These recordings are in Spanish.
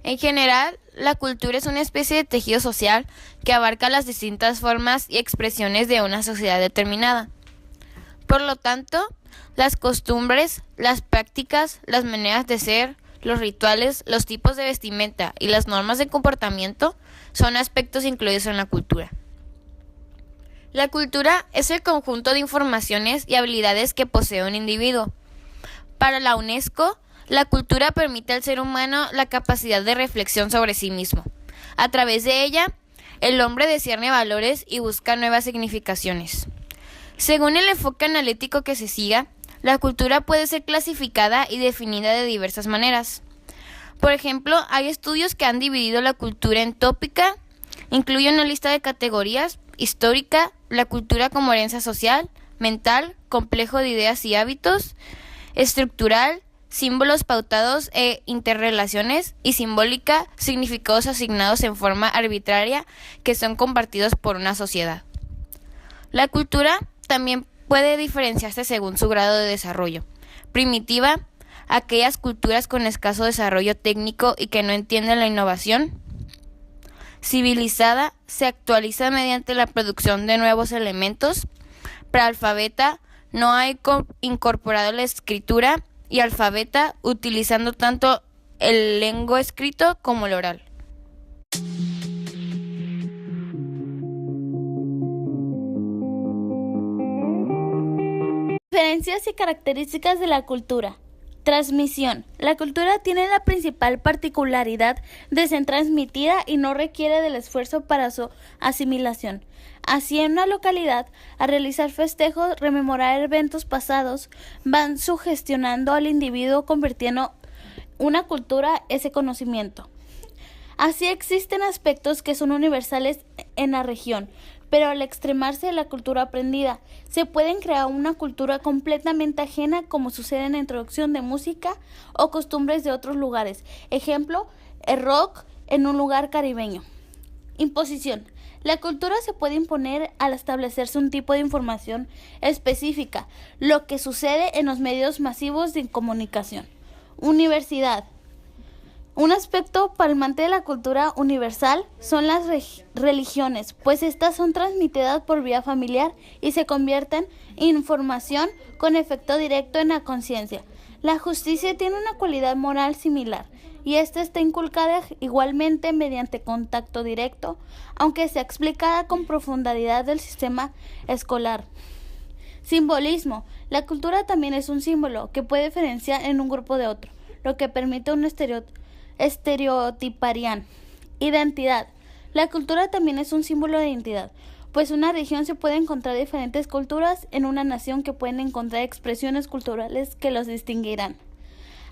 En general, la cultura es una especie de tejido social que abarca las distintas formas y expresiones de una sociedad determinada. Por lo tanto, las costumbres, las prácticas, las maneras de ser, los rituales, los tipos de vestimenta y las normas de comportamiento son aspectos incluidos en la cultura. La cultura es el conjunto de informaciones y habilidades que posee un individuo. Para la UNESCO, la cultura permite al ser humano la capacidad de reflexión sobre sí mismo. A través de ella, el hombre discierne valores y busca nuevas significaciones. Según el enfoque analítico que se siga, la cultura puede ser clasificada y definida de diversas maneras. Por ejemplo, hay estudios que han dividido la cultura en tópica, incluye una lista de categorías: histórica, la cultura como herencia social; mental, complejo de ideas y hábitos; estructural, símbolos pautados e interrelaciones; y simbólica, significados asignados en forma arbitraria que son compartidos por una sociedad. La cultura también puede diferenciarse según su grado de desarrollo. Primitiva, aquellas culturas con escaso desarrollo técnico y que no entienden la innovación. Civilizada, se actualiza mediante la producción de nuevos elementos. Prealfabeta, no ha incorporado la escritura. Y alfabeta, utilizando tanto el lenguaje escrito como el oral. Diferencias y características de la cultura. Transmisión. La cultura tiene la principal particularidad de ser transmitida y no requiere del esfuerzo para su asimilación. Así, en una localidad, al realizar festejos, rememorar eventos pasados, van sugestionando al individuo, convirtiendo una cultura ese conocimiento. Así, existen aspectos que son universales en la región, pero al extremarse la cultura aprendida, se pueden crear una cultura completamente ajena, como sucede en la introducción de música o costumbres de otros lugares. Ejemplo, el rock en un lugar caribeño. Imposición. La cultura se puede imponer al establecerse un tipo de información específica, lo que sucede en los medios masivos de comunicación. Universidad. Un aspecto palmante de la cultura universal son las religiones, pues estas son transmitidas por vía familiar y se convierten en información con efecto directo en la conciencia. La justicia tiene una cualidad moral similar, y esta está inculcada igualmente mediante contacto directo, aunque sea explicada con profundidad del sistema escolar. Simbolismo. La cultura también es un símbolo que puede diferenciar en un grupo de otro, lo que permite un estereotiparían. Identidad. La cultura también es un símbolo de identidad, pues una región se puede encontrar diferentes culturas en una nación que pueden encontrar expresiones culturales que los distinguirán.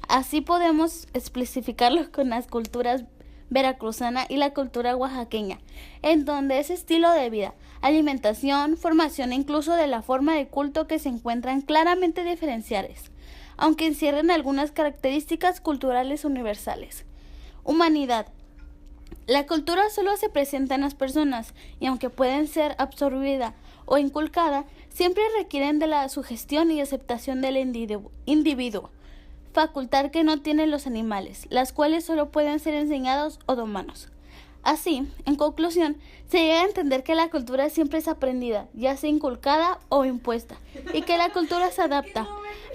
Así podemos especificarlo con las culturas veracruzana y la cultura oaxaqueña, en donde ese estilo de vida, alimentación, formación e incluso de la forma de culto que se encuentran claramente diferenciadas, aunque encierren algunas características culturales universales. Humanidad. La cultura solo se presenta en las personas, y aunque pueden ser absorbida o inculcada, siempre requieren de la sugestión y aceptación del individuo, facultad que no tienen los animales, las cuales solo pueden ser enseñados o domados. Así, en conclusión, se llega a entender que la cultura siempre es aprendida, ya sea inculcada o impuesta, y que la cultura se adapta,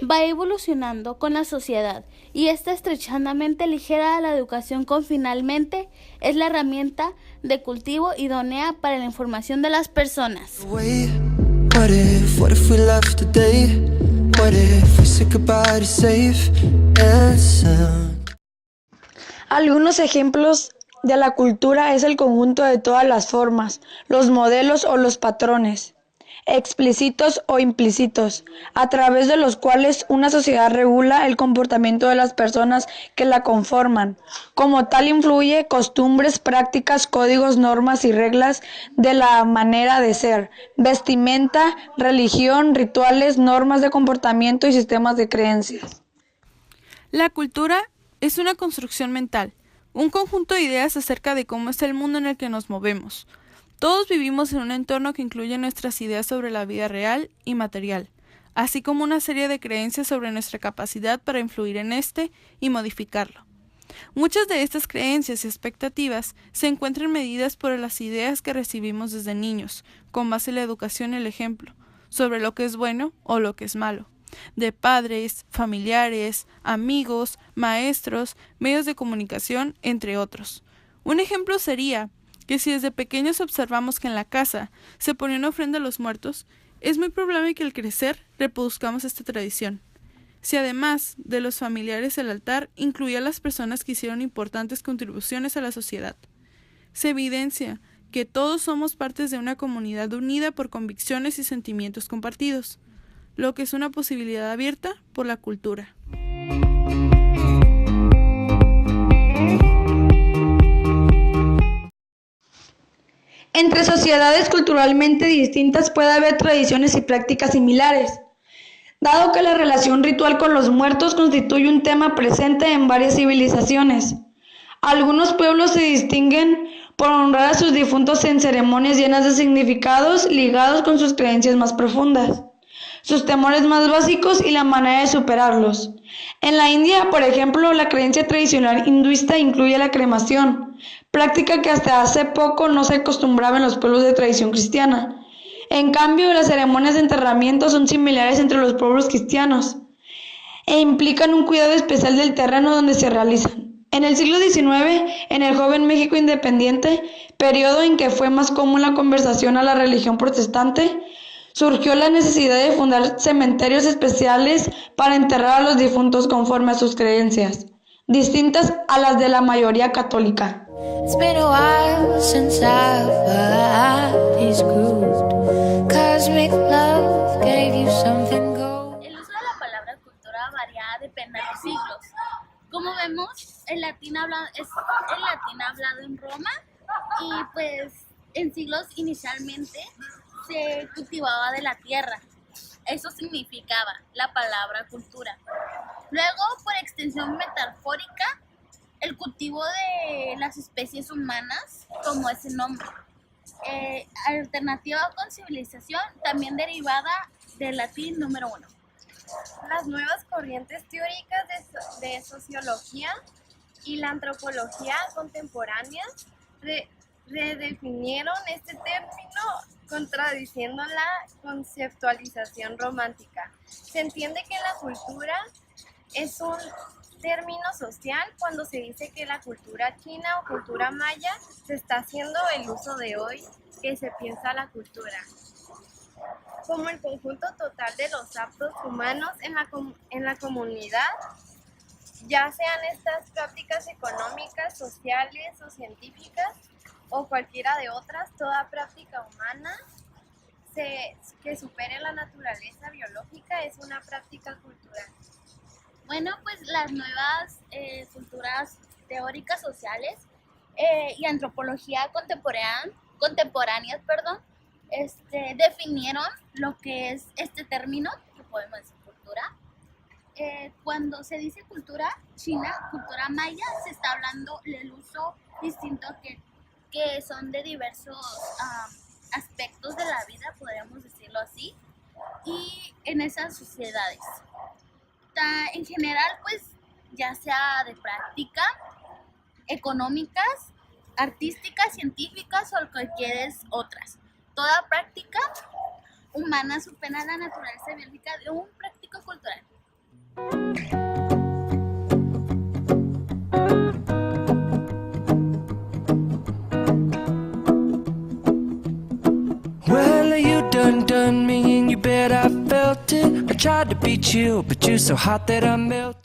va evolucionando con la sociedad, y está estrechamente ligera a la educación, con finalmente es la herramienta de cultivo idónea para la información de las personas. What if we left today? What if we said goodbye to safe and sound? Algunos ejemplos de la cultura es el conjunto de todas las formas, los modelos o los patrones, explícitos o implícitos, a través de los cuales una sociedad regula el comportamiento de las personas que la conforman. Como tal, influye costumbres, prácticas, códigos, normas y reglas de la manera de ser, vestimenta, religión, rituales, normas de comportamiento y sistemas de creencias. La cultura es una construcción mental, un conjunto de ideas acerca de cómo es el mundo en el que nos movemos. Todos vivimos en un entorno que incluye nuestras ideas sobre la vida real y material, así como una serie de creencias sobre nuestra capacidad para influir en este y modificarlo. Muchas de estas creencias y expectativas se encuentran medidas por las ideas que recibimos desde niños, con base en la educación y el ejemplo, sobre lo que es bueno o lo que es malo, de padres, familiares, amigos, maestros, medios de comunicación, entre otros. Un ejemplo sería que si desde pequeños observamos que en la casa se ponía una ofrenda a los muertos, es muy probable que al crecer reproduzcamos esta tradición. Si además de los familiares el altar incluía a las personas que hicieron importantes contribuciones a la sociedad, se evidencia que todos somos partes de una comunidad unida por convicciones y sentimientos compartidos, lo que es una posibilidad abierta por la cultura. Entre sociedades culturalmente distintas puede haber tradiciones y prácticas similares, dado que la relación ritual con los muertos constituye un tema presente en varias civilizaciones. Algunos pueblos se distinguen por honrar a sus difuntos en ceremonias llenas de significados ligados con sus creencias más profundas, sus temores más básicos y la manera de superarlos. En la India, por ejemplo, la creencia tradicional hinduista incluye la cremación, práctica que hasta hace poco no se acostumbraba en los pueblos de tradición cristiana. En cambio, las ceremonias de enterramiento son similares entre los pueblos cristianos e implican un cuidado especial del terreno donde se realizan. En el siglo XIX, en el joven México independiente, periodo en que fue más común la conversión a la religión protestante, surgió la necesidad de fundar cementerios especiales para enterrar a los difuntos conforme a sus creencias, distintas a las de la mayoría católica. It's been a while since I've eyes grooved. Cosmic love gave you something gold. El uso de la palabra cultura varía depende de los siglos. Como vemos, el latín es el latín hablado en Roma y pues en siglos inicialmente se cultivaba de la tierra. Eso significaba la palabra cultura. Luego, por extensión metafórica, el cultivo de las especies humanas tomó ese nombre. Alternativa con civilización, también derivada del latín número 1. Las nuevas corrientes teóricas de sociología y la antropología contemporánea redefinieron este término contradiciendo la conceptualización romántica. Se entiende que la cultura es un término social cuando se dice que la cultura china o cultura maya se está haciendo el uso de hoy que se piensa la cultura como el conjunto total de los actos humanos en la comunidad, ya sean estas prácticas económicas, sociales o científicas o cualquiera de otras. Toda práctica humana que supere la naturaleza biológica es una práctica cultural. Bueno, pues las nuevas culturas teóricas sociales y antropología contemporáneas, definieron lo que es este término, que podemos decir cultura. Cuando se dice cultura china, cultura maya, se está hablando del uso distinto que son de diversos aspectos de la vida, podríamos decirlo así, y en esas sociedades. En general, pues, ya sea de práctica, económicas, artísticas, científicas o cualquier otras. Toda práctica humana supera la naturaleza biológica de un práctico cultural. Well, you done me and you bet I felt it. I tried to be chill, but you're so hot that I melted.